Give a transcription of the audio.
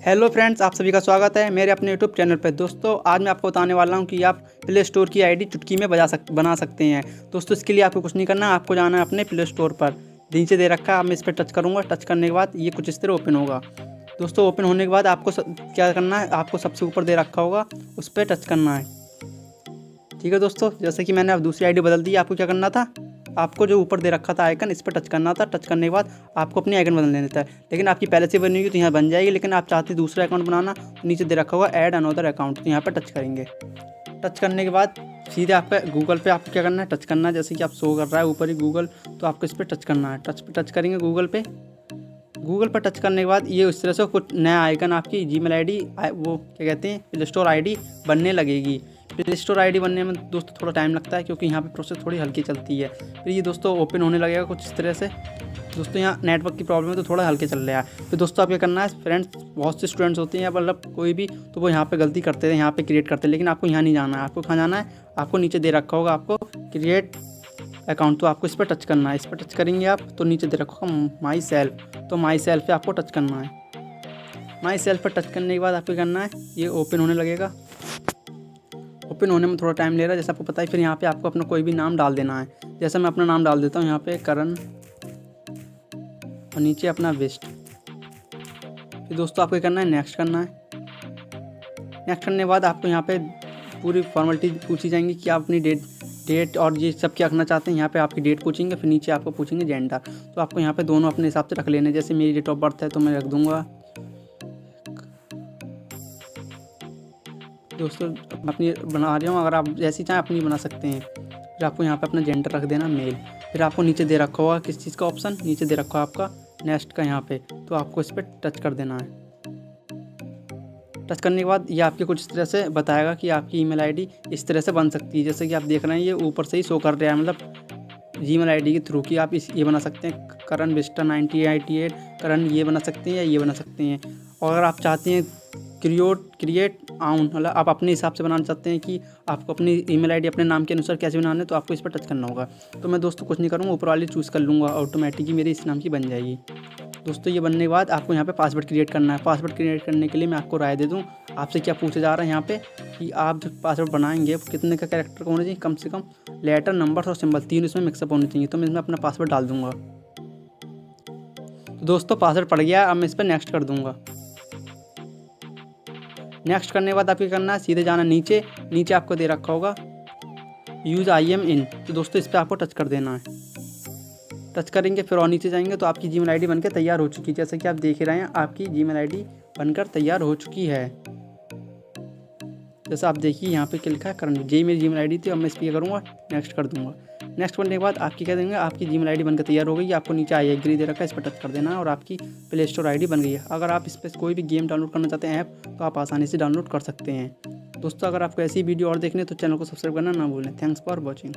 Hello friends, आप सभी का स्वागत है मेरे अपने यूट्यूब चैनल पर। दोस्तों आज मैं आपको बताने वाला हूं कि आप प्ले स्टोर की आईडी चुटकी में बना सकते हैं। दोस्तों इसके लिए आपको कुछ नहीं करना, आपको जाना है अपने प्ले स्टोर पर। नीचे दे रखा है, मैं इस पर टच करूंगा। टच करने के बाद ये कुछ इस तरह ओपन होगा। दोस्तों ओपन होने के बाद आपको क्या करना है, आपको सबसे ऊपर दे रखा होगा उस पर टच करना है। ठीक है दोस्तों, जैसे कि मैंने अब दूसरी आईडी बदल दी। आपको क्या करना था, आपको जो ऊपर दे रखा था आइकन, इस पर टच करना था। टच करने के बाद आपको अपनी आइकन बदल देना था। लेकिन आपकी पहले से बनी हुई तो यहाँ बन जाएगी, लेकिन आप चाहते दूसरा अकाउंट बनाना तो नीचे दे रखा होगा ऐड अनदर अकाउंट, तो यहाँ पर टच करेंगे। टच करने के बाद सीधे आपका गूगल पे आपको क्या करना है, टच करना है। जैसे कि आप शो कर रहा है ऊपर ही गूगल, तो आपको इस पर टच करना है। टच करेंगे गूगल पे। गूगल पर टच करने के बाद ये इस तरह से कुछ नया आइकन आपकी जीमेल आईडी, वो क्या कहते हैं, प्ले स्टोर आईडी बनने लगेगी। प्ले स्टोर आईडी बनने में दोस्तों थोड़ा टाइम लगता है, क्योंकि यहाँ पे प्रोसेस थोड़ी हल्की चलती है। फिर ये दोस्तों ओपन होने लगेगा कुछ इस तरह से। दोस्तों यहाँ नेटवर्क की प्रॉब्लम है तो थोड़ा हल्के चल रहा है। फिर दोस्तों आप क्या करना है, फ्रेंड्स बहुत से स्टूडेंट्स होते हैं, मतलब कोई भी, तो वो यहाँ पे गलती करते हैं, यहाँ पे क्रिएट करते हैं। लेकिन आपको यहाँ नहीं जाना है। आपको कहाँ जाना है, आपको नीचे दे रखा होगा आपको क्रिएट अकाउंट, तो आपको इस पर टच करना है। इस पर टच करेंगे आप तो नीचे दे रखा होगा माई सेल्फ, तो माई सेल्फ पे आपको टच करना है। माई सेल्फ पर टच करने के बाद आपको करना है, ये ओपन होने लगेगा। ओपन होने में थोड़ा टाइम ले रहा है, जैसे आपको पता है। फिर यहाँ पे आपको अपना कोई भी नाम डाल देना है। जैसे मैं अपना नाम डाल देता हूँ यहाँ पे करण, और नीचे अपना वेस्ट। फिर दोस्तों आपको करना है नेक्स्ट करना है। नेक्स्ट करने के बाद आपको यहाँ पे पूरी फॉर्मेलिटी पूछी जाएंगी कि आप अपनी डेट और ये सब क्या रखना चाहते हैं। यहाँ पे आपकी डेट पूछेंगे, फिर नीचे आपको पूछेंगे जेंडर। तो आपको यहाँ पे दोनों अपने हिसाब से रख लेने। जैसे मेरी डेट ऑफ बर्थ है तो मैं रख दूँगा दोस्तों अपनी बना रही हूँ। अगर आप जैसी चाहें अपनी बना सकते हैं। फिर आपको यहाँ पे अपना जेंडर रख देना मेल। फिर आपको नीचे दे रखा होगा किस चीज़ का ऑप्शन, नीचे दे रखा होगा आपका नेक्स्ट का यहाँ पे, तो आपको इस पर टच कर देना है। टच करने के बाद ये आपके कुछ इस तरह से बताएगा कि आपकी ईमेल आईडी इस तरह से बन सकती है। जैसे कि आप देख रहे हैं ये ऊपर से ही शो कर रहा है, मतलब जीमेल आईडी के थ्रू की आप ये बना सकते हैं करण विस्टा 1988 करण, ये बना सकते हैं या ये बना सकते हैं। और अगर आप चाहते हैं क्रिएट आउन, मतलब आप अपने हिसाब से बनाना चाहते हैं कि आपको अपनी ईमेल आईडी अपने नाम के अनुसार कैसे बनाना है, तो आपको इस पर टच करना होगा। तो मैं दोस्तों कुछ नहीं करूँगा, ऊपर वाली चूज़ कर लूँगा, ऑटोमेटिकली मेरी इस नाम की बन जाएगी। दोस्तों ये बनने के बाद आपको यहाँ पे पासवर्ड क्रिएट करना है। पासवर्ड क्रिएट करने के लिए मैं आपको राय दे दूँ, आपसे क्या पूछा जा रहा है यहाँ पे कि आप जो पासवर्ड बनाएंगे कितने का कैरेक्टर का होना चाहिए, कम से कम लेटर, नंबर और सिंबल तीन इसमें मिक्सअप होने चाहिए। तो मैं इसमें अपना पासवर्ड डाल दूँगा। तो दोस्तों पासवर्ड पड़ गया, अब मैं इस पर नेक्स्ट कर दूँगा। नेक्स्ट करने के बाद आपको करना है, सीधे जाना नीचे। नीचे आपको दे रखा होगा यूज़ IM इन, तो दोस्तों इस पर आपको टच कर देना है। टच करेंगे फिर और नीचे जाएंगे तो आपकी जीमेल आईडी बनकर तैयार हो चुकी है। जैसे कि आप देख रहे हैं आपकी जीमेल आईडी बनकर तैयार हो चुकी है। जैसा आप देखिए यहाँ पे लिखा है करंट, यही मेरी जीमेल आईडी थी। अब मैं इस पर करूँगा, नेक्स्ट कर दूँगा। नेक्स्ट करने के बाद आपकी क्या देंगे, आपकी जीमेल आईडी बनकर तैयार हो गई। आपको नीचे आई एग्री दे रखा है, इस पर टच कर देना है और आपकी प्ले स्टोर आईडी बन गई है। अगर आप इस पर कोई भी गेम डाउनलोड करना चाहते हैं ऐप, तो आप आसानी से डाउनलोड कर सकते हैं। दोस्तों अगर आपको ऐसी वीडियो और देखनी है तो चैनल को सब्सक्राइब करना ना भूलें। Thanks for watching.